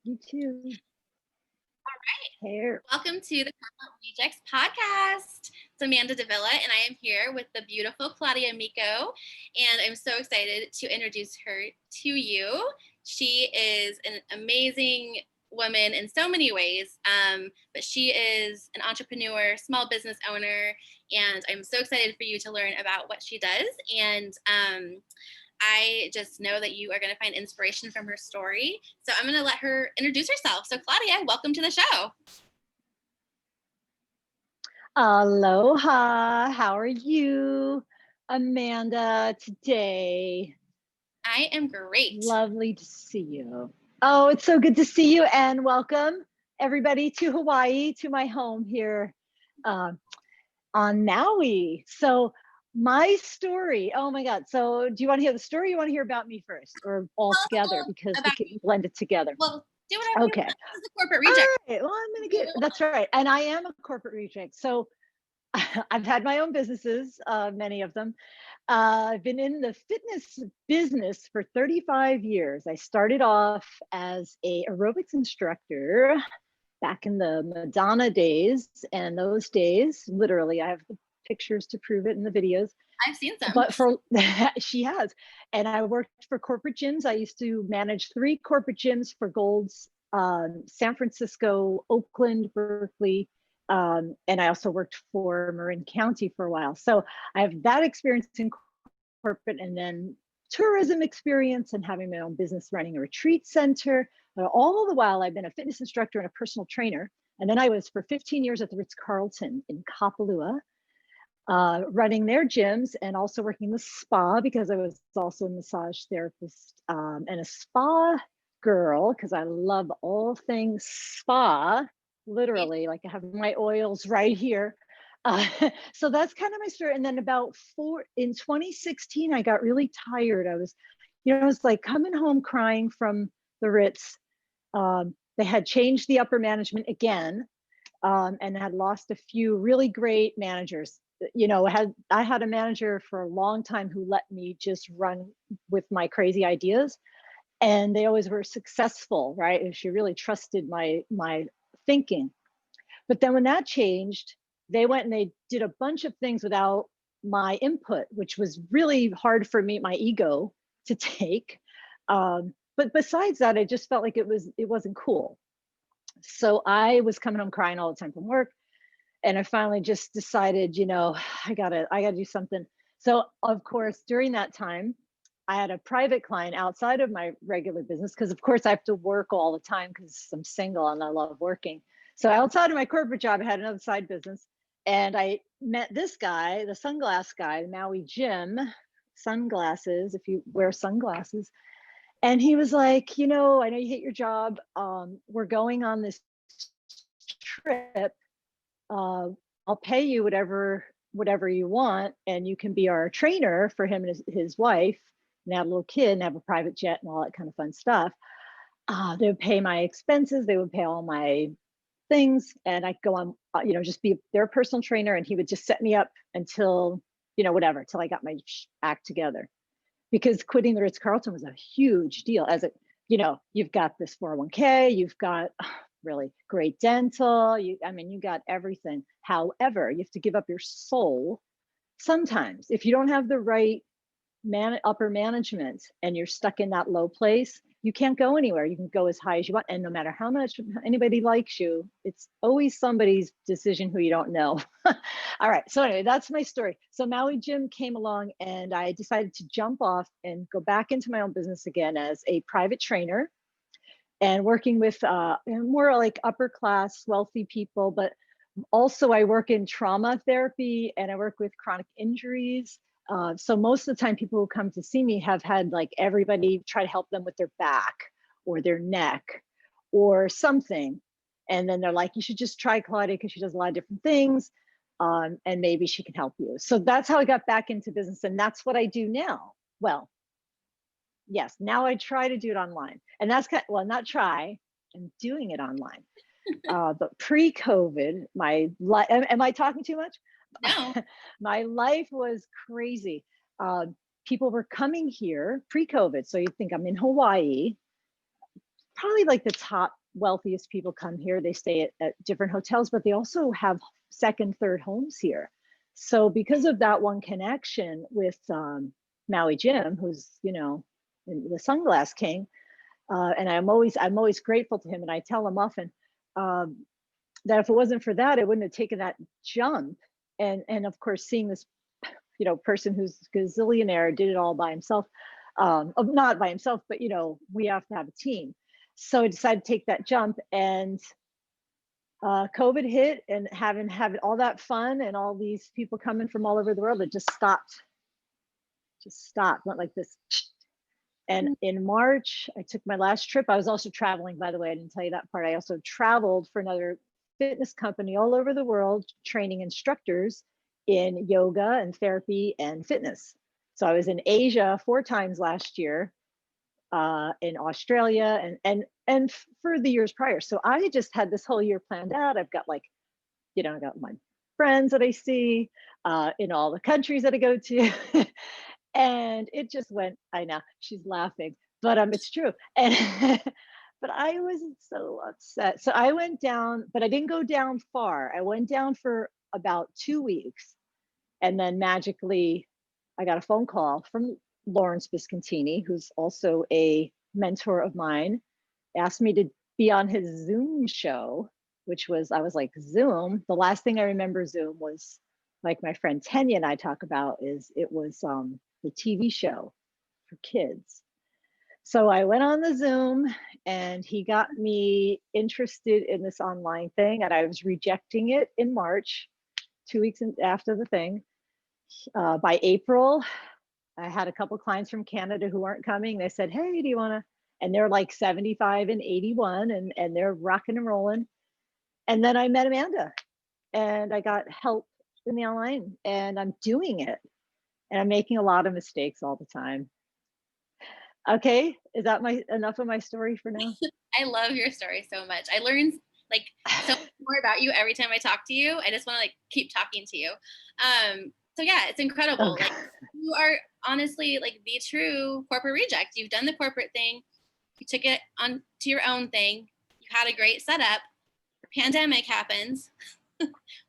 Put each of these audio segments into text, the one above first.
You too. All right. Here. Welcome to the Corporate Rejects podcast. It's Amanda Davila, and I am here with the beautiful Claudia Micco, and I'm so excited to introduce her to you. She is an amazing woman in so many ways, but she is an entrepreneur, small business owner, and I'm so excited for you to learn about what she does. And I just know that you are going to find inspiration from her story. So I'm going to let her introduce herself. So Claudia, welcome to the show. Aloha. How are you, Amanda, today? I am great. Lovely to see you. Oh, it's so good to see you, and welcome everybody to Hawaii, to my home here on Maui. So my story, oh my God. So do you want to hear the story? Or you want to hear about me first, or all together, because we can blend it together? Well, do whatever okay. you want. This is a corporate reject. All right. Well, I'm going to get, that's right. And I am a corporate reject. So I've had my own businesses, many of them. I've been in the fitness business for 35 years. I started off as a aerobics instructor back in the Madonna days, and those days, literally, I have the pictures to prove it in the videos. I've seen some. But for she has, and I worked for corporate gyms. I used to manage 3 corporate gyms for Gold's, San Francisco, Oakland, Berkeley, and I also worked for Marin County for a while. So I have that experience in corporate, and then tourism experience, and having my own business running a retreat center. But all the while, I've been a fitness instructor and a personal trainer. And then I was for 15 years at the Ritz-Carlton in Kapalua, running their gyms, and also working the spa, because I was also a massage therapist and a spa girl, because I love all things spa, literally. Like I have my oils right here. So that's kind of my story. And then in 2016, I got really tired. I was like coming home crying from the Ritz. They had changed the upper management again, and had lost a few really great managers. I had a manager for a long time who let me just run with my crazy ideas, and they always were successful, right? And she really trusted my thinking. But then when that changed, they went and they did a bunch of things without my input, which was really hard for me, my ego, to take. But besides that, I just felt like it wasn't cool. So I was coming home crying all the time from work. And I finally just decided, I gotta do something. So of course, during that time, I had a private client outside of my regular business, because of course I have to work all the time because I'm single and I love working. So outside of my corporate job, I had another side business, and I met this guy, the sunglass guy, Maui Jim, sunglasses, if you wear sunglasses. And he was like, I know you hate your job. We're going on this trip. I'll pay you whatever you want, and you can be our trainer for him and his wife, and have a little kid, and have a private jet and all that kind of fun stuff. They would pay my expenses, they would pay all my things, and I'd go on, just be their personal trainer, and he would just set me up until, whatever, till I got my act together. Because quitting the Ritz-Carlton was a huge deal. You've got this 401k, you've got really great dental, you got everything. However, you have to give up your soul sometimes. If you don't have the right upper management, and you're stuck in that low place, you can't go anywhere. You can go as high as you want, and no matter how much anybody likes you, it's always somebody's decision who you don't know. All right, so anyway, that's my story. So Maui Jim came along, and I decided to jump off and go back into my own business again as a private trainer, and working with more like upper class wealthy people. But also I work in trauma therapy, and I work with chronic injuries. So most of the time, people who come to see me have had, like, everybody try to help them with their back or their neck or something. And then they're like, you should just try Claudia, because she does a lot of different things. And maybe she can help you. So that's how I got back into business. And that's what I do now. Well, yes, now I try to do it online. And that's not try, I'm doing it online. But pre-COVID, am I talking too much? No. My life was crazy. People were coming here pre-COVID. So you think I'm in Hawaii, probably like the top wealthiest people come here. They stay at different hotels, but they also have second, third homes here. So because of that one connection with Maui Jim, who's, you know, the sunglass king, and I'm always grateful to him. And I tell him often that if it wasn't for that, I wouldn't have taken that jump. And of course, seeing this, you know, person who's gazillionaire did it all by himself, not by himself, but you know, we have to have a team. So I decided to take that jump, and COVID hit, and having all that fun and all these people coming from all over the world, it just stopped, went like this. And in March, I took my last trip. I was also traveling, by the way, I didn't tell you that part. I also traveled for another fitness company all over the world, training instructors in yoga and therapy and fitness. So I was in Asia 4 times last year, in Australia, and for the years prior. So I just had this whole year planned out. I've got, like, you know, I got my friends that I see in all the countries that I go to. And it just went, I know she's laughing, but it's true. And but I was so upset. So I went down, but I didn't go down far. I went down for about 2 weeks. And then magically I got a phone call from Lawrence Biscontini, who's also a mentor of mine, asked me to be on his Zoom show, which was, I was like, Zoom? The last thing I remember Zoom was, like my friend Tanya and I talk about, is it was the TV show for kids. So I went on the Zoom, and he got me interested in this online thing, and I was rejecting it in March, 2 weeks after the thing. By April, I had a couple clients from Canada who weren't coming. They said, hey, do you want to? And they're like 75 and 81, and they're rocking and rolling. And then I met Amanda, and I got help in the online, and I'm doing it. And I'm making a lot of mistakes all the time. Okay, is that enough of my story for now? I love your story so much. I learned like so much more about you every time I talk to you. I just want to like keep talking to you. So yeah, it's incredible. Okay. Like you are honestly like the true corporate reject. You've done the corporate thing. You took it on to your own thing. You had a great setup. The pandemic happens.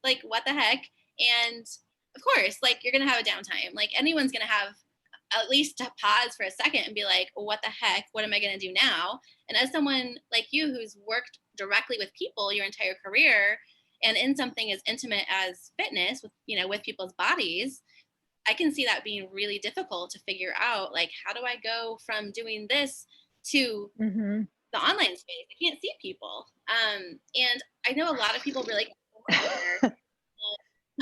Like what the heck? And of course, like you're gonna have a downtime. Like anyone's gonna have at least to pause for a second and be like, well, what the heck? What am I gonna do now? And as someone like you who's worked directly with people your entire career and in something as intimate as fitness with, you know, with people's bodies, I can see that being really difficult to figure out, like, how do I go from doing this to Mm-hmm. the online space? I can't see people. And I know a lot of people really there.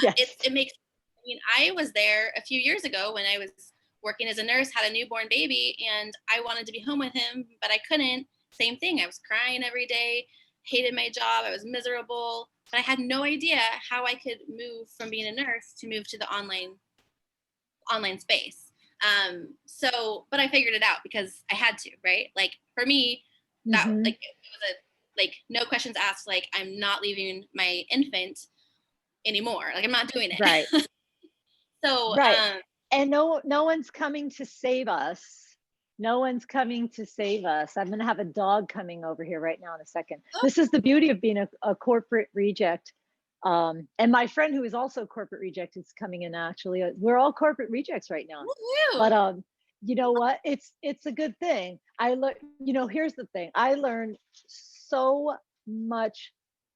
Yes. It makes, I mean, I was there a few years ago when I was working as a nurse, had a newborn baby, and I wanted to be home with him, but I couldn't. Same thing. I was crying every day, hated my job. I was miserable, but I had no idea how I could move from being a nurse to move to the online space. So, but I figured it out because I had to, right? Like for me, that Mm-hmm. like it was a like no questions asked. Like I'm not leaving my infant anymore. Like I'm not doing it. Right. So, Right. And no one's coming to save us. No one's coming to save us. I'm going to have a dog coming over here right now in a second. This is the beauty of being a corporate reject. And my friend who is also a corporate reject is coming in actually. We're all corporate rejects right now. woo-hoo. But you know what? It's a good thing. You know, here's the thing. I learned so much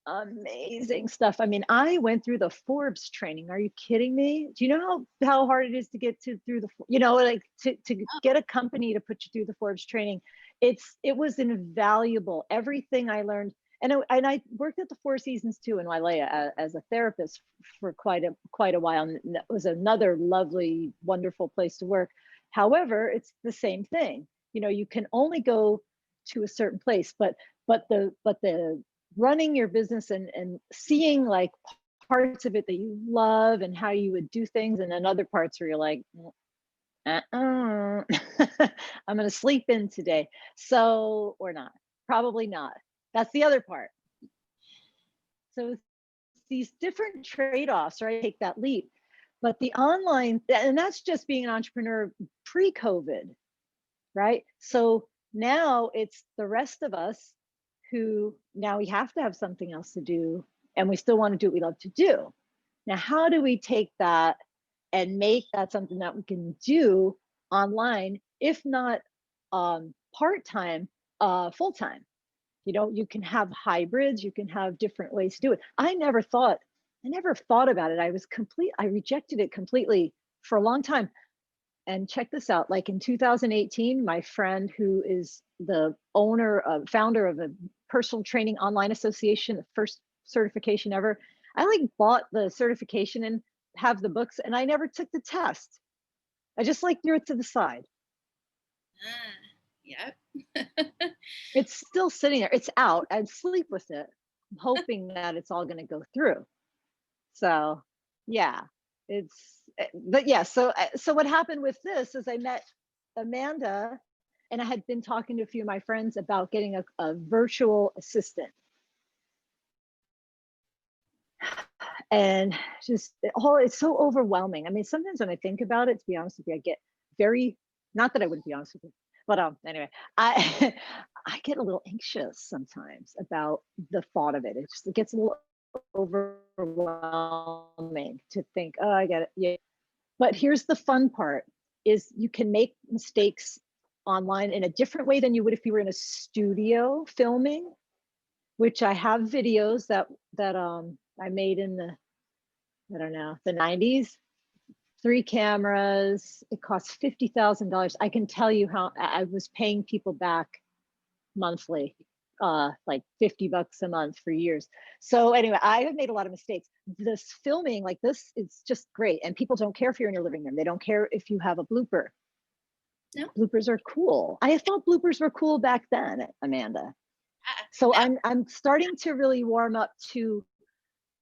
amazing stuff. I mean, I went through the Forbes training. Are you kidding me? Do you know how hard it is to get through the, you know, like to get a company to put you through the Forbes training? It was invaluable. Everything I learned. And I worked at the Four Seasons too in Wailea as a therapist for quite a while. And that was another lovely, wonderful place to work. However, it's the same thing. You know, you can only go to a certain place, but the running your business and seeing like parts of it that you love and how you would do things, and then other parts where you're like, I'm going to sleep in today. So, or not, probably not. That's the other part. So these different trade-offs, right? Take that leap. But the online, and that's just being an entrepreneur pre-COVID, right? So Now it's the rest of us who now we have to have something else to do, and we still want to do what we love to do. Now, how do we take that and make that something that we can do online, if not part-time, full-time? You can have hybrids, you can have different ways to do it. I never thought about it. I rejected it completely for a long time. And check this out, like in 2018, my friend who is the founder of a personal training online association, the first certification ever, I like bought the certification and have the books, and I never took the test. I just like threw it to the side. Yep. It's still sitting there. It's out. I'd sleep with it, hoping that it's all going to go through. So, yeah, but yeah. So what happened with this is I met Amanda, and I had been talking to a few of my friends about getting a virtual assistant. And just it's so overwhelming. I mean, sometimes when I think about it, to be honest with you, I get not that I wouldn't be honest with you, but anyway, I I get a little anxious sometimes about the thought of it. It gets a little overwhelming to think, oh, I get it. Yeah. But here's the fun part is you can make mistakes online in a different way than you would if you were in a studio filming, which I have videos that I made in the, I don't know, the 90s. 3 cameras, it costs $50,000. I can tell you how I was paying people back monthly, like $50 a month for years. So anyway, I have made a lot of mistakes. This filming like this is just great. And people don't care if you're in your living room. They don't care if you have a blooper. No. Bloopers are cool. I thought bloopers were cool back then, Amanda. So I'm starting to really warm up to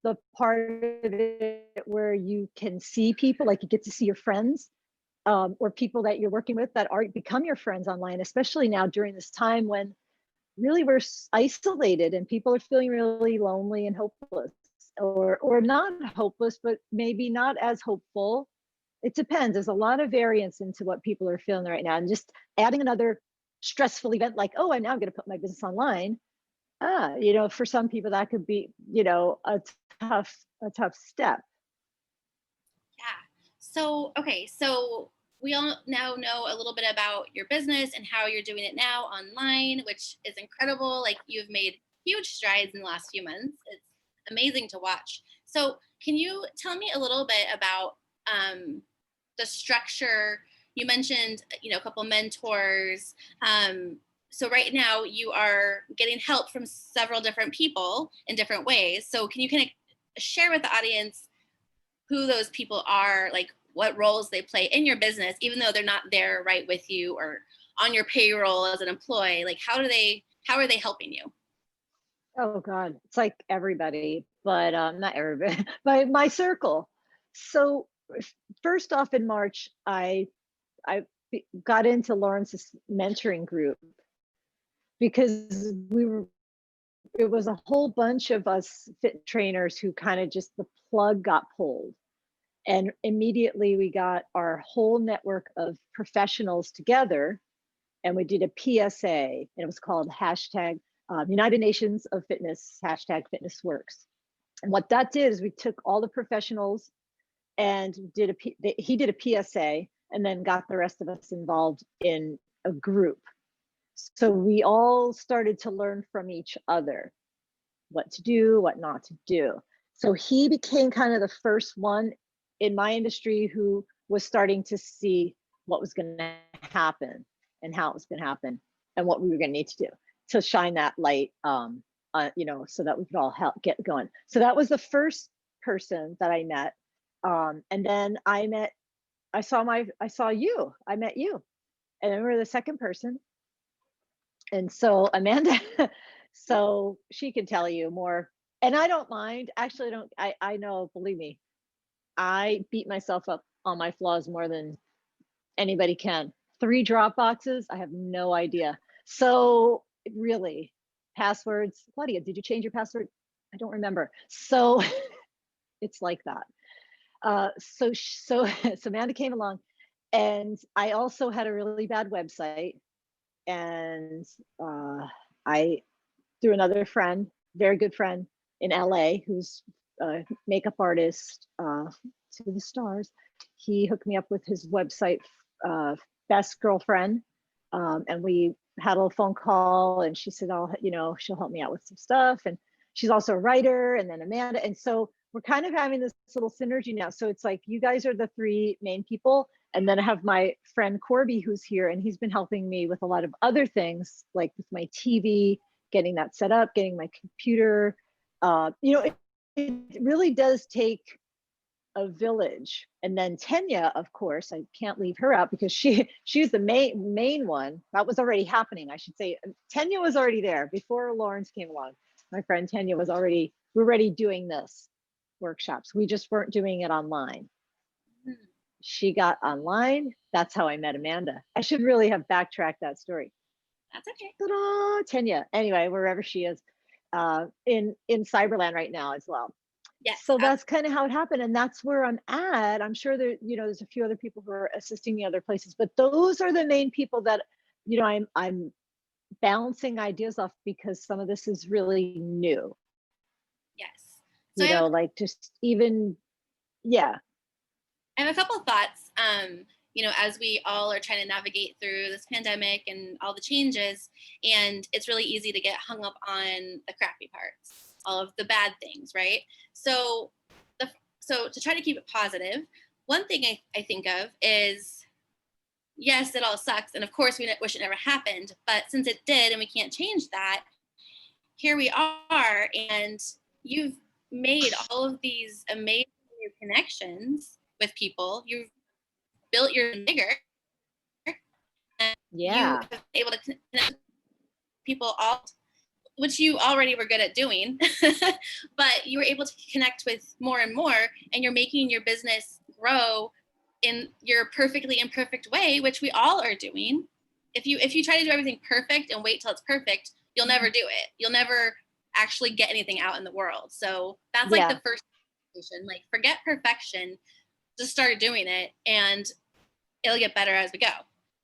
the part of it where you can see people, like you get to see your friends, or people that you're working with that become your friends online, especially now during this time when really we're isolated and people are feeling really lonely and hopeless, or not hopeless, but maybe not as hopeful. It depends. There's a lot of variance into what people are feeling right now, and just adding another stressful event like, oh, I'm now going to put my business online. For some people that could be, a tough step. Yeah. So, okay. So we all now know a little bit about your business and how you're doing it now online, which is incredible. Like you've made huge strides in the last few months. It's amazing to watch. So can you tell me a little bit about the structure? You mentioned, a couple mentors. So right now you are getting help from several different people in different ways. So can you kind of share with the audience who those people are, like what roles they play in your business, even though they're not there right with you or on your payroll as an employee? Like how are they helping you? Oh God, it's like everybody, but not everybody, but my circle. So first off, in March, I got into Lawrence's mentoring group because it was a whole bunch of us fit trainers who kind of just the plug got pulled. And immediately we got our whole network of professionals together and we did a PSA, and it was called hashtag United Nations of Fitness, hashtag Fitness Works. And what that did is we took all the professionals and he did a PSA and then got the rest of us involved in a group. So we all started to learn from each other what to do, what not to do. So he became kind of the first one in my industry who was starting to see what was going to happen and how it was going to happen and what we were going to need to do to shine that light, so that we could all get going. So that was the first person that I met. And then I met you, and then we were the second person. And so Amanda, so she can tell you more. And I don't mind. Actually, I know, believe me, I beat myself up on my flaws more than anybody can. 3 drop boxes, I have no idea. So really, passwords. Claudia, did you change your password? I don't remember. So it's like that. So Amanda came along, and I also had a really bad website. and I, through another friend, very good friend in LA, who's a makeup artist to the stars, he hooked me up with his website, Best Girlfriend. And we had a little phone call, and she said, she'll help me out with some stuff. And she's also a writer, and then Amanda. And so we're kind of having this little synergy now. So it's like, you guys are the three main people. And then I have my friend Corby, who's here, and he's been helping me with a lot of other things, like with my TV, getting that set up, getting my computer. It really does take a village. And then Tanya, of course, I can't leave her out, because she's the main one. That was already happening, I should say. Tanya was already there before Lawrence came along. My friend Tanya was already doing this workshops. We just weren't doing it online. She got online. That's how I met Amanda. I should really have backtracked that story. That's okay. Ta-da, Tanya. Anyway, wherever she is, in Cyberland right now as well. Yes. So that's kind of how it happened, and that's where I'm at. I'm sure there's a few other people who are assisting me other places, but those are the main people that, I'm bouncing ideas off, because some of this is really new. Yes. So like just even, yeah. I have a couple of thoughts, as we all are trying to navigate through this pandemic and all the changes, and it's really easy to get hung up on the crappy parts, all of the bad things, right? So to try to keep it positive, one thing I think of is, yes, it all sucks. And of course, we wish it never happened. But since it did and we can't change that, here we are. And you've made all of these amazing connections with people. You've built your bigger. And Yeah. you have been able to connect with people, which you already were good at doing. But you were able to connect with more and more. And you're making your business grow in your perfectly imperfect way, which we all are doing. If you try to do everything perfect and wait till it's perfect, you'll never do it. You'll never actually get anything out in the world. So that's like the first station. Like, forget perfection, just start doing it, and it'll get better as we go.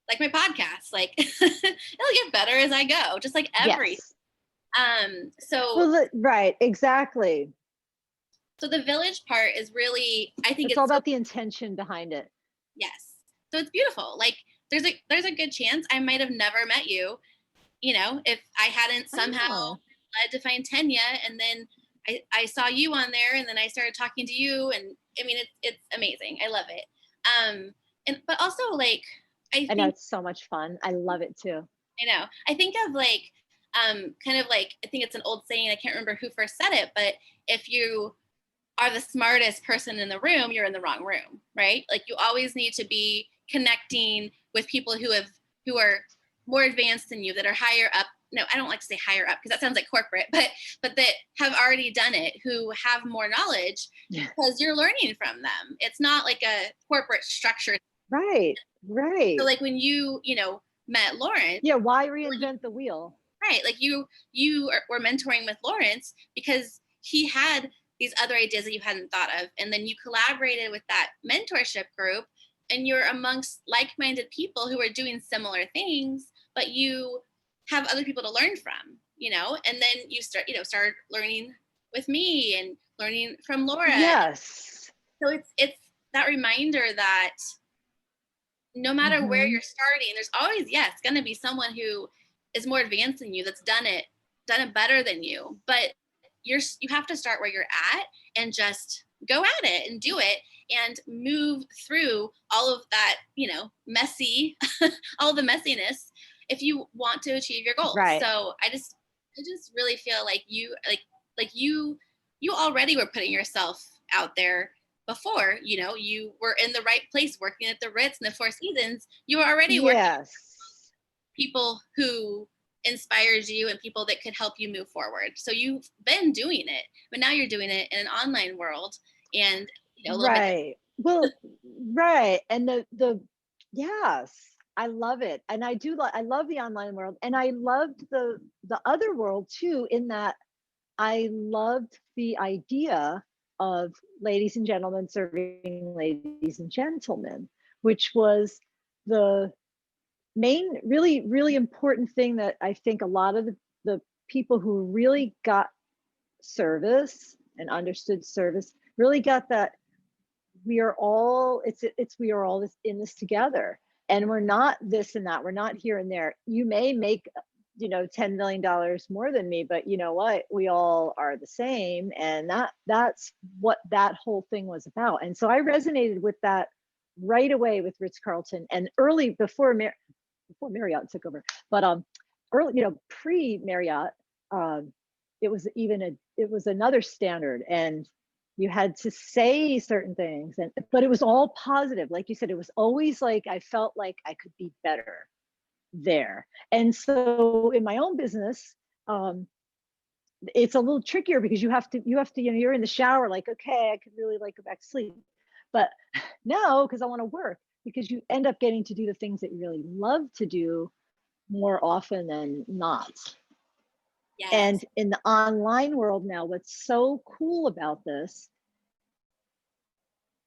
Like my podcast, like it'll get better as I go, just like everything. Right, exactly. So the village part is really, I think it's all about the intention behind it. Yes. So it's beautiful. Like there's a good chance I might have never met you, if I hadn't somehow led to find Tanya, and then I saw you on there, and then I started talking to you, and I mean, it's amazing. I love it. But also, like, I know it's so much fun. I love it too. I know. I think of like, kind of like, I think it's an old saying. I can't remember who first said it, but if you are the smartest person in the room, you're in the wrong room, right? Like, you always need to be connecting with people who are more advanced than you, that are higher up. No, I don't like to say higher up, because that sounds like corporate, but that have already done it, who have more knowledge, because you're learning from them. It's not like a corporate structure. Right. So like when you met Lawrence. Yeah. Why reinvent the wheel? Right. Like you were mentoring with Lawrence because he had these other ideas that you hadn't thought of. And then you collaborated with that mentorship group, and you're amongst like-minded people who are doing similar things, but you have other people to learn from, and then you start learning with me and learning from Laura. Yes. So it's that reminder that no matter where you're starting, there's always, going to be someone who is more advanced than you, that's done it better than you. But you have to start where you're at and just go at it and do it and move through all of that, messy, all the messiness, if you want to achieve your goals. Right. So I just really feel like you already were putting yourself out there before, you were in the right place, working at the Ritz and the Four Seasons. You were already working with people who inspires you and people that could help you move forward. So you've been doing it, but now you're doing it in an online world, and a little bit. Well, right. And yes, I love it. And I love the online world, and I loved the other world too, in that I loved the idea of ladies and gentlemen serving ladies and gentlemen, which was the main, really, really important thing that I think a lot of the people who really got service and understood service really got that we are all, we are all in this together, and we're not this and that, we're not here and there. You may make, $10 million more than me, but you know what, we all are the same. And that's what that whole thing was about. And so I resonated with that right away with Ritz-Carlton, and early before Marriott took over, but early, pre Marriott, it was another standard, and you had to say certain things, but it was all positive. Like you said, it was always like I felt like I could be better there. And so in my own business, it's a little trickier because you have to, you're in the shower, like, okay, I could really like go back to sleep, but no, because I want to work, because you end up getting to do the things that you really love to do more often than not. Yes. And in the online world now, what's so cool about this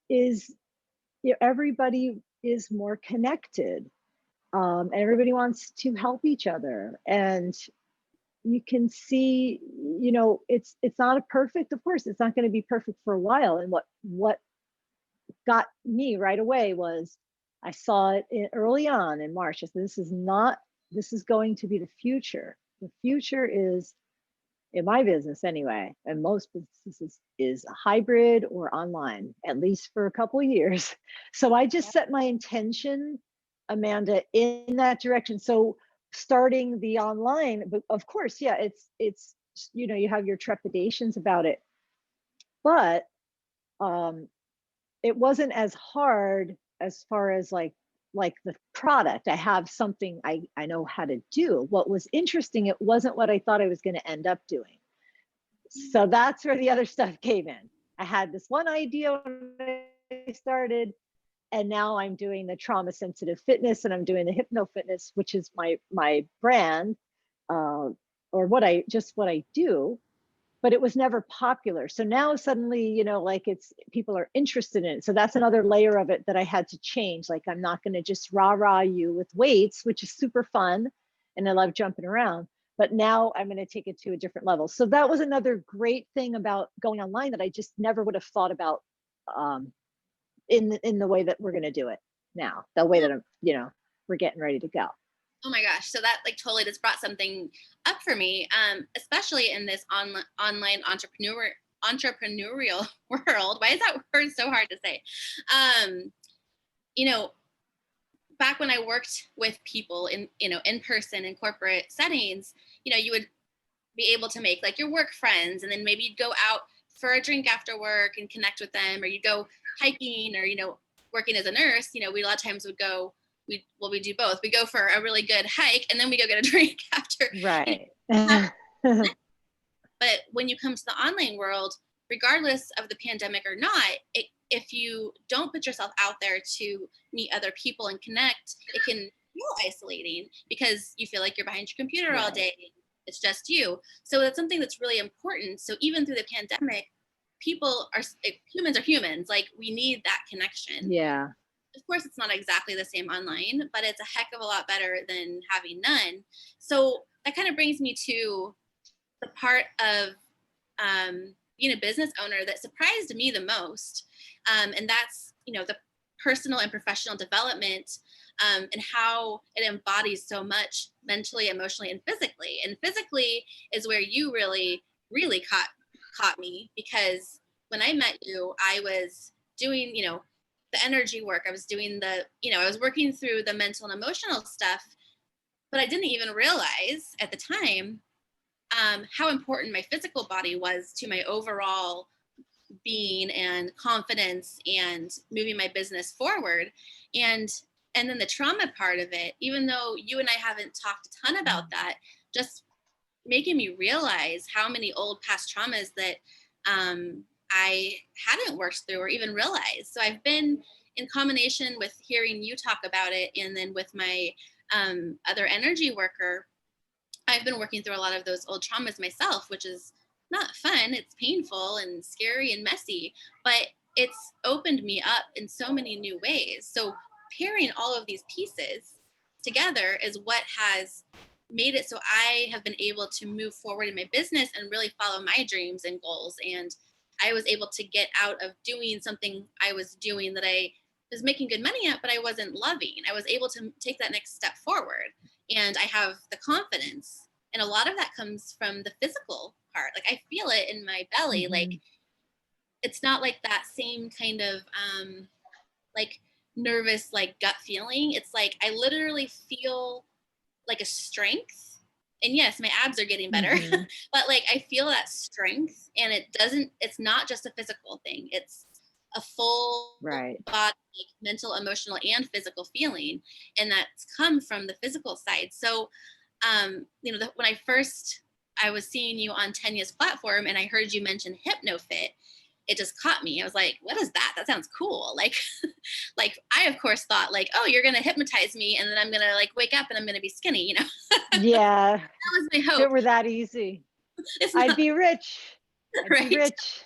is everybody is more connected, and everybody wants to help each other. And you can see, it's not a perfect, of course, it's not going to be perfect for a while. And what got me right away was I saw it early on in March. I said, this is going to be the future. The future is, in my business anyway, and most businesses, is hybrid or online, at least for a couple of years. So I just set my intention, Amanda, in that direction. So starting the online, but of course, yeah, it's you have your trepidations about it, but it wasn't as hard as far as like the product. I have something I know how to do. What was interesting, it wasn't what I thought I was going to end up doing. So that's where the other stuff came in. I had this one idea when I started, and now I'm doing the trauma sensitive fitness, and I'm doing the Hypnofitness, which is my brand, or what I do. But it was never popular. So now suddenly, like people are interested in it. So that's another layer of it that I had to change. Like, I'm not going to just rah you with weights, which is super fun, and I love jumping around. But now I'm going to take it to a different level. So that was another great thing about going online that I just never would have thought about, in the way that we're going to do it now, the way that we're getting ready to go. Oh my gosh. So that like totally just brought something up for me, especially in this online entrepreneurial world. Why is that word so hard to say? Back when I worked with people in person in corporate settings, you would be able to make like your work friends, and then maybe you'd go out for a drink after work and connect with them, or you'd go hiking, or, working as a nurse, we a lot of times would go, we do both. We go for a really good hike, and then we go get a drink after. Right. But when you come to the online world, regardless of the pandemic or not, if you don't put yourself out there to meet other people and connect, it can feel isolating because you feel like you're behind your computer all day. It's just you. So that's something that's really important. So even through the pandemic, humans are humans. Like, we need that connection. Yeah. Of course, it's not exactly the same online, but it's a heck of a lot better than having none. So that kind of brings me to the part of being a business owner that surprised me the most. And that's, the personal and professional development, and how it embodies so much mentally, emotionally, and physically. And physically is where you really, really caught me, because when I met you, I was doing, the energy work. I was doing I was working through the mental and emotional stuff, but I didn't even realize at the time how important my physical body was to my overall being and confidence and moving my business forward. And then the trauma part of it, even though you and I haven't talked a ton about that, just making me realize how many old past traumas that I hadn't worked through or even realized. So I've been, in combination with hearing you talk about it, and then with my other energy worker, I've been working through a lot of those old traumas myself, which is not fun. It's painful and scary and messy, but it's opened me up in so many new ways. So pairing all of these pieces together is what has made it so I have been able to move forward in my business and really follow my dreams and goals. And I was able to get out of doing something I was doing that I was making good money at, but I wasn't loving. I was able to take that next step forward, and I have the confidence. And a lot of that comes from the physical part. Like I feel it in my belly. Mm-hmm. Like it's not like that same kind of like nervous, like gut feeling. It's like I literally feel like a strength. And yes, my abs are getting better, Mm-hmm. but like I feel that strength, and it's not just a physical thing. It's a full Right. body, like mental, emotional, and physical feeling. And that's come from the physical side. So, when I was seeing you on Tanya's platform and I heard you mention Hypnofit, it just caught me. I was like, what is that? That sounds cool. Like, like I of course thought like, oh, you're going to hypnotize me and then I'm going to like wake up and I'm going to be skinny, Yeah. That was my hope. If it were that easy, I'd be rich. I'd be rich.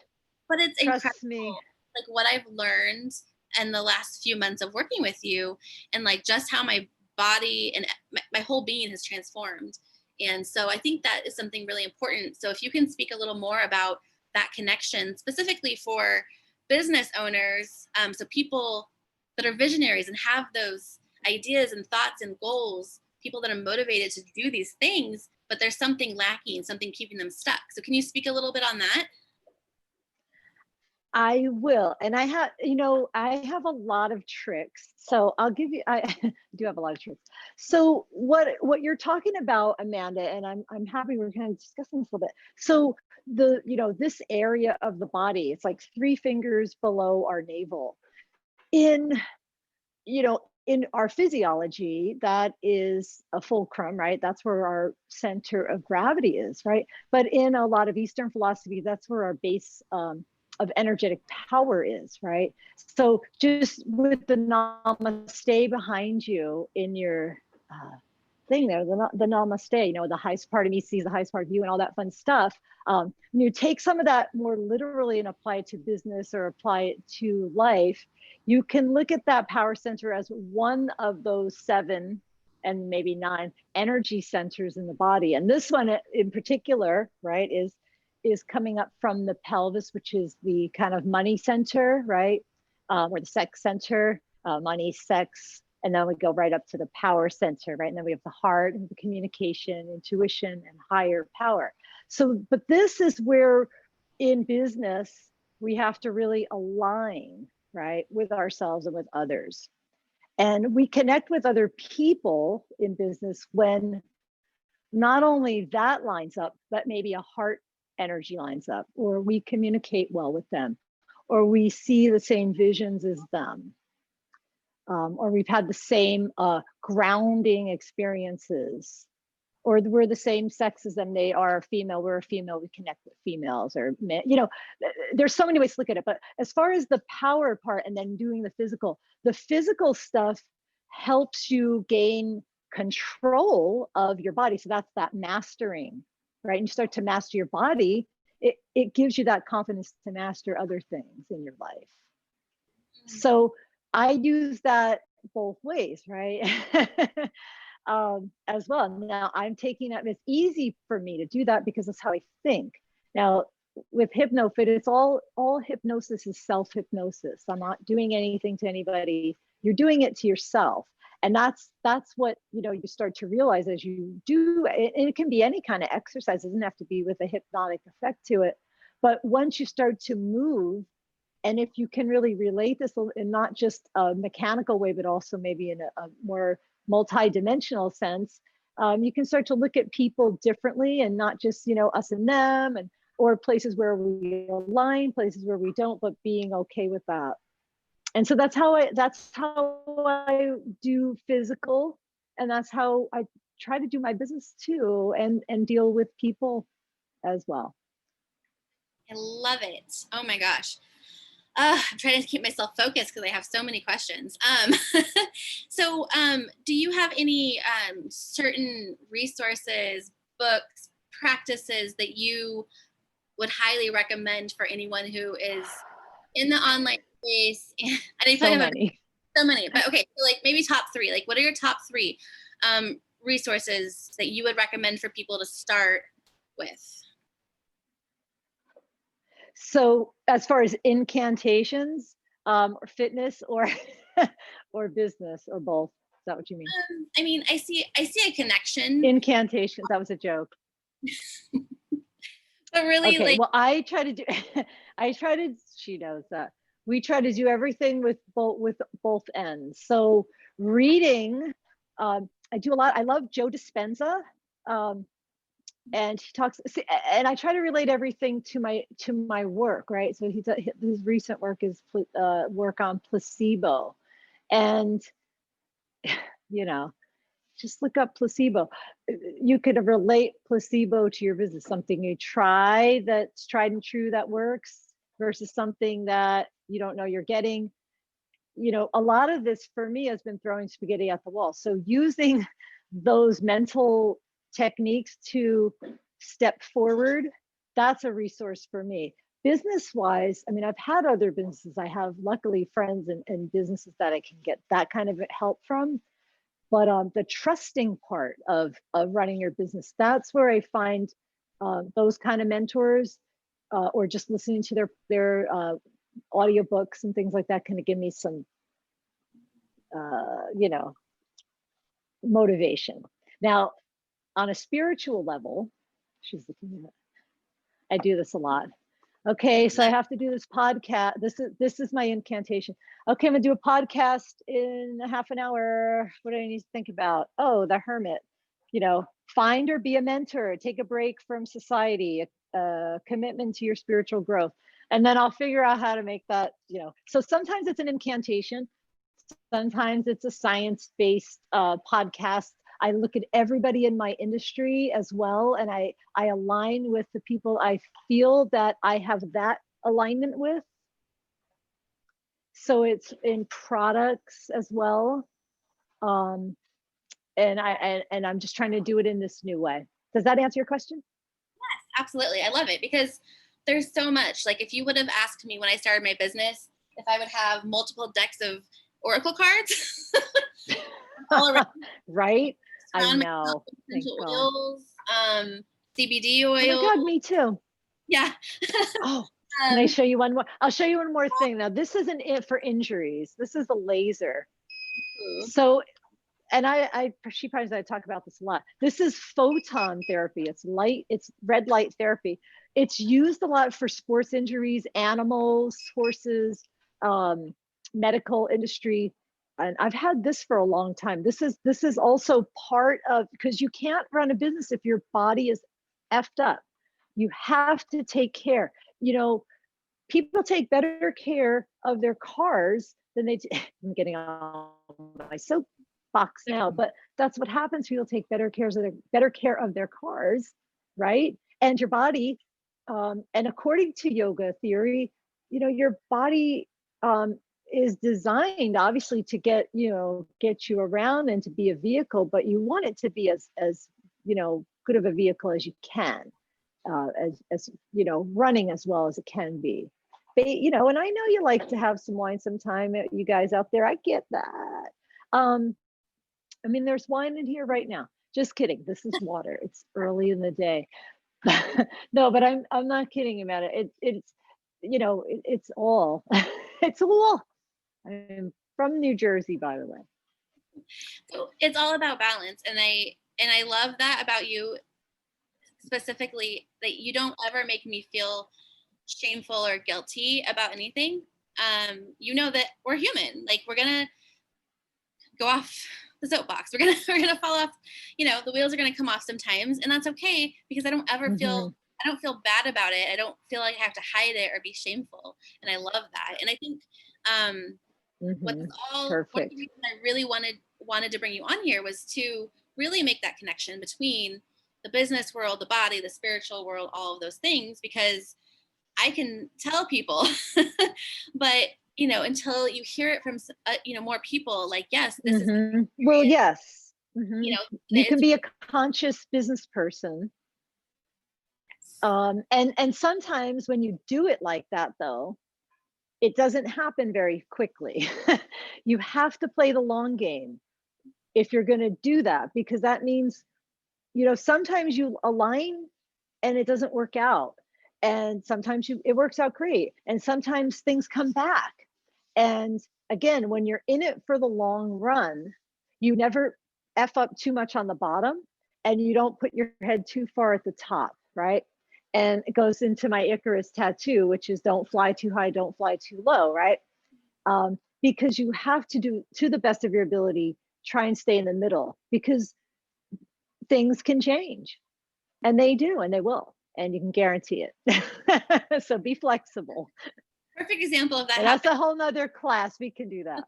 But it's Trust incredible, me. like what I've learned in the last few months of working with you, and like just how my body and my whole being has transformed. And so I think that is something really important. So if you can speak a little more about that connection specifically for business owners, so people that are visionaries and have those ideas and thoughts and goals, people that are motivated to do these things, but there's something lacking, something keeping them stuck. So can you speak a little bit on that? I will. And I have, I have a lot of tricks. So I'll give you, I do have a lot of tricks. So what you're talking about, Amanda, and I'm happy we're kind of discussing this a little bit. So this area of the body, it's like 3 fingers below our navel. In our physiology, that is a fulcrum, right? That's where our center of gravity is, right? But in a lot of Eastern philosophy, that's where our base of energetic power is, right? So just with the namaste behind you in your thing there, the namaste, the highest part of me sees the highest part of you and all that fun stuff. When you take some of that more literally and apply it to business or apply it to life, you can look at that power center as one of those 7 and maybe 9 energy centers in the body. And this one in particular, right, is coming up from the pelvis, which is the kind of money center, right? Or the sex center, money, sex, and then we go right up to the power center, right? And then we have the heart and the communication, intuition, and higher power. So, but this is where in business, we have to really align, right, with ourselves and with others. And we connect with other people in business when not only that lines up, but maybe a heart energy lines up, or we communicate well with them, or we see the same visions as them. Or we've had the same grounding experiences, or we're the same sex as them. They are a female, we're a female, we connect with females, or men. There's so many ways to look at it. But as far as the power part and then doing the physical stuff helps you gain control of your body. So that's that mastering, right? And you start to master your body, it gives you that confidence to master other things in your life. So I use that both ways, right? As well. Now I'm taking that, it's easy for me to do that because that's how I think. Now with Hypnofit, it's all hypnosis is self-hypnosis. I'm not doing anything to anybody. You're doing it to yourself. And that's what, you start to realize as you do, and it can be any kind of exercise. It doesn't have to be with a hypnotic effect to it. But once you start to move, and if you can really relate this in not just a mechanical way, but also maybe in a more multi-dimensional sense, you can start to look at people differently and not just, us and them, or places where we align, places where we don't, but being okay with that. And so that's how I do physical, and that's how I try to do my business too, and deal with people as well. I love it. Oh my gosh. I'm trying to keep myself focused because I have so many questions. So do you have any certain resources, books, practices that you would highly recommend for anyone who is in the online space? And I So many. So many, but okay, so like maybe top 3. Like, what are your top 3 resources that you would recommend for people to start with? So as far as incantations, or fitness, or or business, or both, is that what you mean? I mean, I see a connection. Incantations, that was a joke. But really, Okay, like, well, I try to do, she knows that. We try to do everything with both ends. So reading, I do a lot. I love Joe Dispenza. And he talks, and I try to relate everything to my work, right? So his recent work is work on placebo. And you know, just look up placebo. You could relate placebo to your business, something you try that's tried and true that works versus something that you don't know you're getting. A lot of this for me has been throwing spaghetti at the wall. So using those mental techniques to step forward, that's a resource for me. Business wise, I mean, I've had other businesses. I have luckily friends and businesses that I can get that kind of help from. But the trusting part of running your business, that's where I find those kind of mentors, or just listening to their audiobooks and things like that, kind of give me some motivation. Now, on a spiritual level, she's looking at, I do this a lot. Okay, so I have to do this podcast. This is my incantation. Okay, I'm gonna do a podcast in a half an hour. What do I need to think about? Oh, the hermit. Find or be a mentor. Take a break from society. A commitment to your spiritual growth, and then I'll figure out how to make that. So sometimes it's an incantation. Sometimes it's a science-based podcast. I look at everybody in my industry as well, and I align with the people I feel that I have that alignment with. So it's in products as well, and I'm just trying to do it in this new way. Does that answer your question? yes, absolutely. I love it because there's so much. Like, if you would have asked me when I started my business if I would have multiple decks of oracle cards all around, right? I around know. essential oils, CBD oil. Oh my God, me too. Yeah. Oh, can I show you one more? I'll show you one more thing. Now, this isn't it for injuries. This is a laser. So, and she probably I talk about this a lot. This is photon therapy. It's red light therapy. It's used a lot for sports injuries, animals, horses, medical industry. And I've had this for a long time. This is also part of, because you can't run a business if your body is effed up. You have to take care. People take better care of their cars than they I'm getting on my soapbox now, but that's what happens. People take better care of their cars, right? And your body, and according to yoga theory, your body is designed obviously to get you around and to be a vehicle, but you want it to be as good of a vehicle as you can, as running as well as it can be. But, and I know you like to have some wine sometime, you guys out there. I get that. I mean, there's wine in here right now. Just kidding. This is water. It's early in the day. No, but I'm not kidding about it. It's all it's all. I'm from New Jersey, by the way. So it's all about balance, and I love that about you specifically, that you don't ever make me feel shameful or guilty about anything. That we're human. Like, we're gonna go off the soapbox. We're gonna fall off. The wheels are gonna come off sometimes, and that's okay, because I don't ever feel bad about it. I don't feel like I have to hide it or be shameful, and I love that. And I think one of the reasons I really wanted to bring you on here was to really make that connection between the business world, the body, the spiritual world, all of those things, because I can tell people, but until you hear it from more people, like, yes, this is well, yes, you can be a conscious business person. And sometimes when you do it like that, though, it doesn't happen very quickly. You have to play the long game. if you're going to do that, because that means, sometimes you align and it doesn't work out. And sometimes it works out great. And sometimes things come back. And again, when you're in it for the long run, you never F up too much on the bottom and you don't put your head too far at the top, right? And it goes into my Icarus tattoo, which is don't fly too high, don't fly too low, right? Because you have to do, to the best of your ability, try and stay in the middle, because things can change, and they do, and they will, and you can guarantee it. So be flexible. Perfect example of that. And that's a whole nother class. We can do that.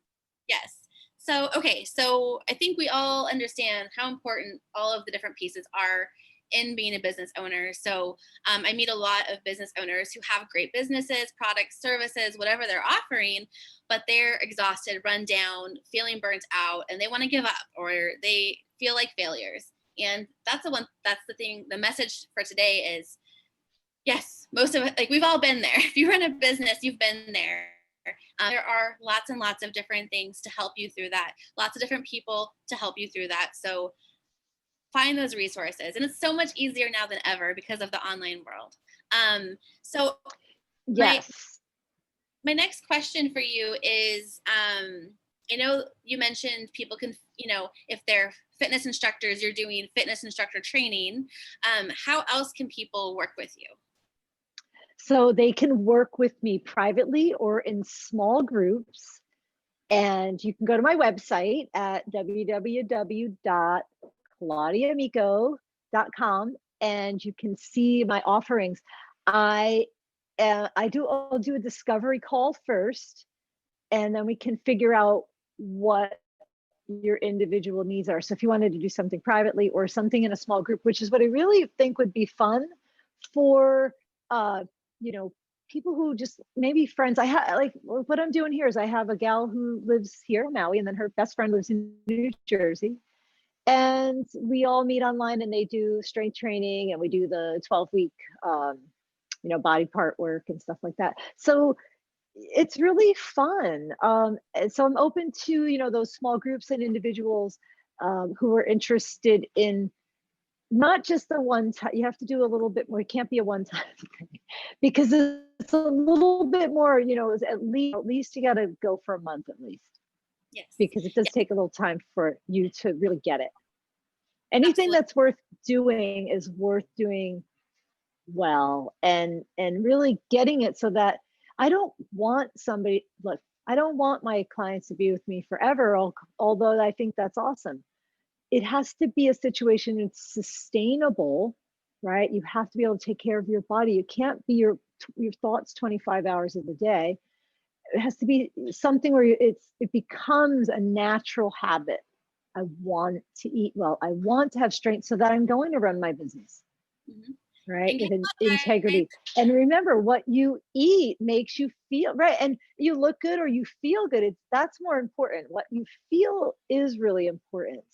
Yes. So, okay. So I think we all understand how important all of the different pieces are in being a business owner. So I meet a lot of business owners who have great businesses, products, services, whatever they're offering, but they're exhausted, run down, feeling burnt out, and they want to give up, or they feel like failures. And that's the thing, the message for today is, yes, most of it, like, we've all been there. If you run a business, you've been there. There are lots and lots of different things to help you through that, lots of different people to help you through that. So find those resources. And it's so much easier now than ever because of the online world. So yes, my next question for you is, I know you mentioned people can, if they're fitness instructors, you're doing fitness instructor training. How else can people work with you? so they can work with me privately or in small groups. And you can go to my website at www.claudiamicco.com, and you can see my offerings. I'll do a discovery call first, and then we can figure out what your individual needs are. So if you wanted to do something privately or something in a small group, which is what I really think would be fun for, people who just maybe friends. I have, like, what I'm doing here is I have a gal who lives here in Maui, and then her best friend lives in New Jersey. And we all meet online, and they do strength training, and we do the 12-week, body part work and stuff like that. So it's really fun. And so I'm open to, those small groups and individuals who are interested in not just the one time. You have to do a little bit more. It can't be a one-time thing, because it's a little bit more, at least you got to go for a month at least. Yes. Because it does take a little time for you to really get it. Anything Absolutely. that's worth doing is worth doing well, and really getting it, so that I don't want my clients to be with me forever, although I think that's awesome. It has to be a situation that's sustainable, right? You have to be able to take care of your body. It can't be your thoughts 25 hours of the day. It has to be something where it becomes a natural habit. I want to eat well. I want to have strength so that I'm going to run my business, right? With integrity. And remember, what you eat makes you feel right, and you look good or you feel good. That's more important. What you feel is really important.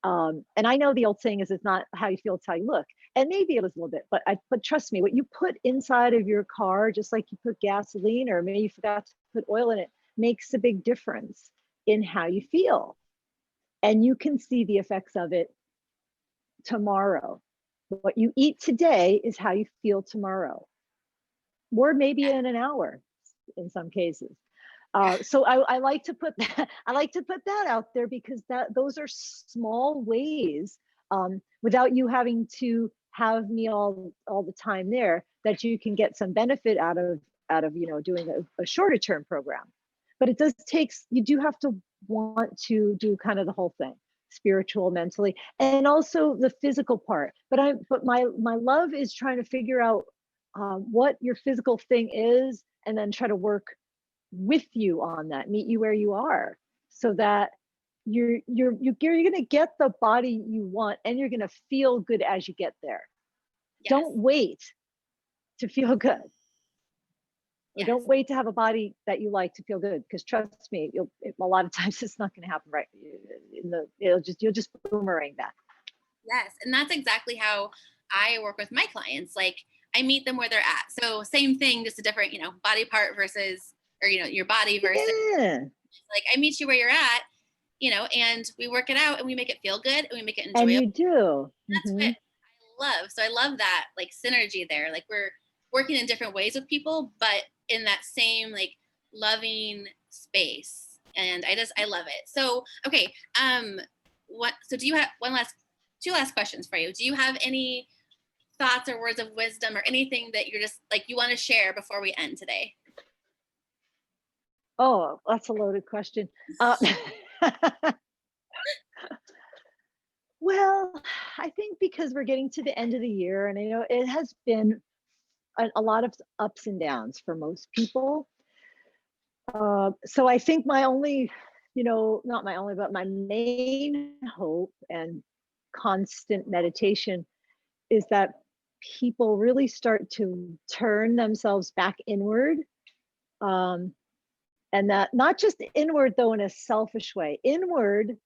And I know the old saying is, it's not how you feel, it's how you look. And maybe it is a little bit, but trust me, what you put inside of your car, just like you put gasoline, or maybe you forgot to put oil in it, makes a big difference in how you feel. And you can see the effects of it tomorrow. What you eat today is how you feel tomorrow, or maybe in an hour in some cases. So I like to put that. I like to put that out there, because those are small ways, without you having to have me all the time there, that you can get some benefit out of doing a shorter term program. But it does you do have to want to do kind of the whole thing, spiritual, mentally, and also the physical part. But my love is trying to figure out what your physical thing is, and then try to work with you on that, meet you where you are, so that you're going to get the body you want, and you're going to feel good as you get there. Yes. Don't wait to feel good. Yes. Or don't wait to have a body that you like to feel good, because trust me, a lot of times it's not going to happen right. You'll just boomerang that. Yes, and that's exactly how I work with my clients. Like, I meet them where they're at. So same thing, just a different, body part versus, or your body versus, like, I meet you where you're at, and we work it out and we make it feel good and we make it And enjoyable. you do. That's what I love. So I love that like synergy there. Like we're working in different ways with people, but in that same like loving space. And I love it. So, okay. So do you have two last questions for you? Do you have any thoughts or words of wisdom or anything that you're just like, you want to share before we end today? Oh, that's a loaded question. Well, I think because we're getting to the end of the year, and I know it has been a lot of ups and downs for most people. So I think my only, not my only, but my main hope and constant meditation is that people really start to turn themselves back inward. Um, and that not just inward, though, in a selfish way, inward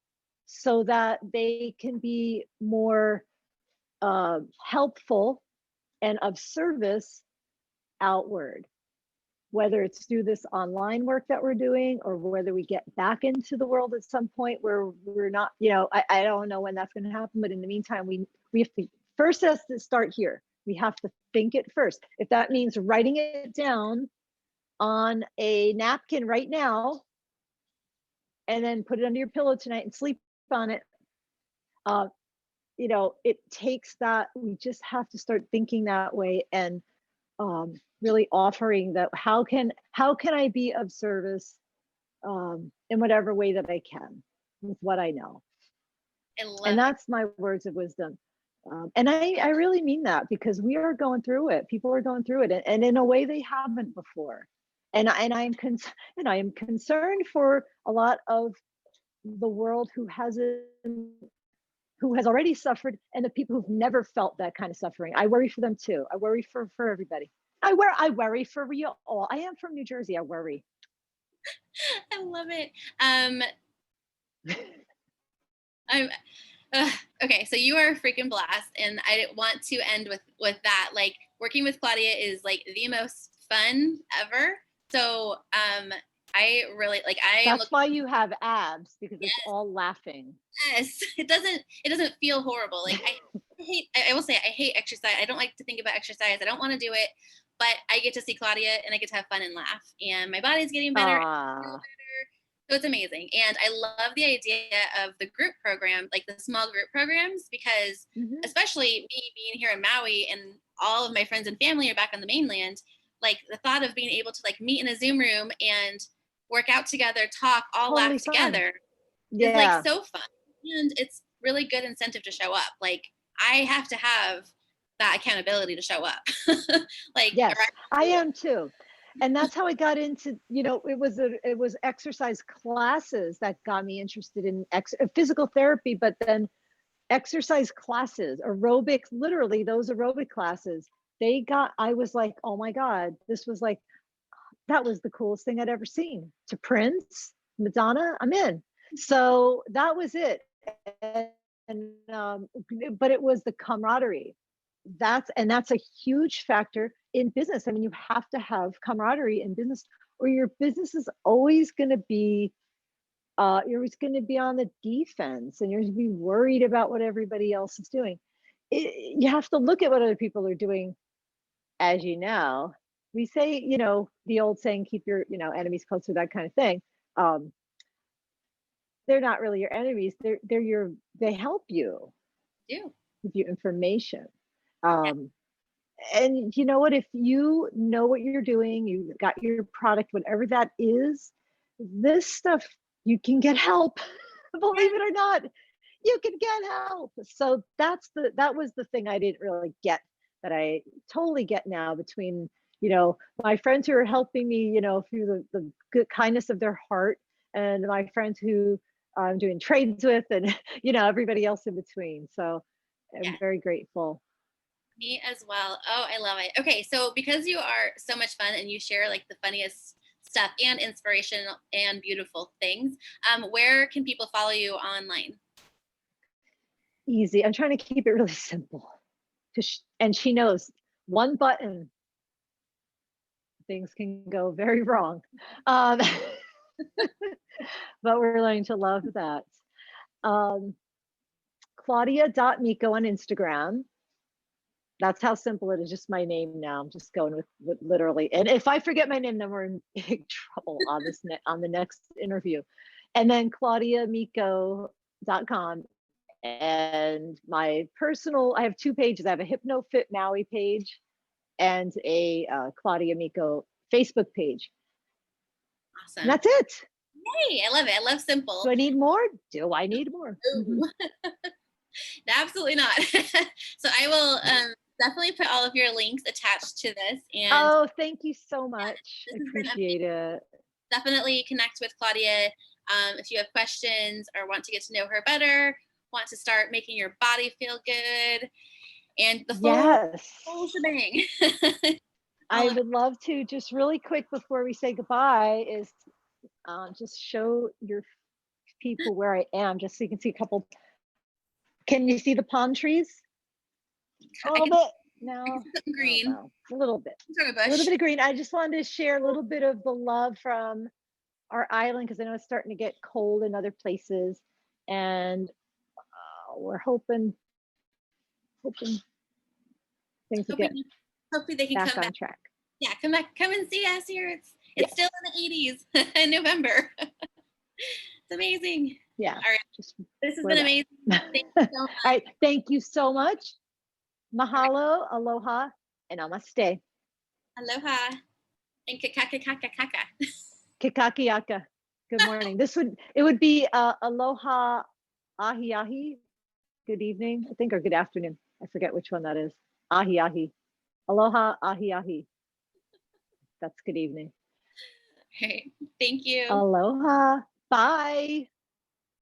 so that they can be more helpful and of service outward, whether it's through this online work that we're doing or whether we get back into the world at some point where we're not, I don't know when that's going to happen, but in the meantime, we have to first has to start here. We have to think it first. If that means writing it down on a napkin right now and then put it under your pillow tonight and sleep on it, it takes that. We just have to start thinking that way and really offering that. How can I be of service in whatever way that I can with what I know? And that's my words of wisdom. And I really mean that because we are going through it. People are going through it, and in a way they haven't before. And I am concerned for a lot of the world who has already suffered, and the people who've never felt that kind of suffering. I worry for them too. I worry for everybody. I worry for you all. I am from New Jersey. I worry. I love it. I'm okay. So you are a freaking blast, and I want to end with that. Like working with Claudia is like the most fun ever. So I really like. That's why you have abs, because it's all laughing. Yes, it doesn't feel horrible. Like I will say I hate exercise. I don't like to think about exercise. I don't want to do it, but I get to see Claudia and I get to have fun and laugh, and my body's getting better. So it's amazing. And I love the idea of the group program, like the small group programs, because especially me being here in Maui and all of my friends and family are back on the mainland, like the thought of being able to like meet in a Zoom room and work out together, talk, all totally laugh fun. Together is like so fun. And it's really good incentive to show up. Like I have to have that accountability to show up. Like yes, I am too. And that's how I got into, it was exercise classes that got me interested in physical therapy, but then exercise classes, aerobics, literally those aerobic classes, I was like, oh my God, that was the coolest thing I'd ever seen. To Prince, Madonna, I'm in. So that was it. And but it was the camaraderie. That's a huge factor in business. I mean, you have to have camaraderie in business, or your business is always going to be you're always going to be on the defense, and you're going to be worried about what everybody else is doing. You have to look at what other people are doing. As you know, we say, the old saying, keep your enemies closer, that kind of thing. They're not really your enemies. They help you. Yeah. Give you information. And you know what, if you know what you're doing, you got your product, whatever that is, this stuff, you can get help. Believe it or not, you can get help. So that was the thing I didn't really get, that I totally get now, between my friends who are helping me through the good kindness of their heart, and my friends who I'm doing trades with, and everybody else in between. So I'm very grateful. Me as well. Oh, I love it. Okay, so because you are so much fun and you share like the funniest stuff and inspirational and beautiful things, where can people follow you online? Easy. I'm trying to keep it really simple. And she knows, one button, things can go very wrong. but we're learning to love that. Claudia.Micco on Instagram. That's how simple it is. Just my name now. I'm just going with literally. And if I forget my name, then we're in big trouble on this on the next interview. And then ClaudiaMicco.com. And my personal, I have 2 pages. I have a HypnoFit Maui page and a Claudia Micco Facebook page. Awesome. And that's it. Hey, I love it. I love simple. Do I need more? Do I need more? Mm-hmm. Absolutely not. So I will definitely put all of your links attached to this. And oh, thank you so much. I appreciate it. Definitely connect with Claudia if you have questions or want to get to know her better, want to start making your body feel good, and the full shebang. I would love to, just really quick before we say goodbye, is just show your people where I am, just so you can see a couple. Can you see the palm trees? A little bit now. Green. Oh, a little bit. A little bit of green. I just wanted to share a little bit of the love from our island, because I know it's starting to get cold in other places, and we're hoping things will get hopefully they can back come on back. track. Yeah, come back, come and see us here. It's still in the 80s in November. It's amazing. Yeah. All right. This has been amazing. Thank you so much. All right. Thank you so much. Mahalo, aloha, and namaste. Aloha and kakakakakaka. Kikakiaka. Good morning. It would be aloha, ahi ahi. Good evening, I think, or good afternoon. I forget which one that is. Ahi ahi. Aloha, ahi ahi. That's good evening. All right. Thank you. Aloha. Bye.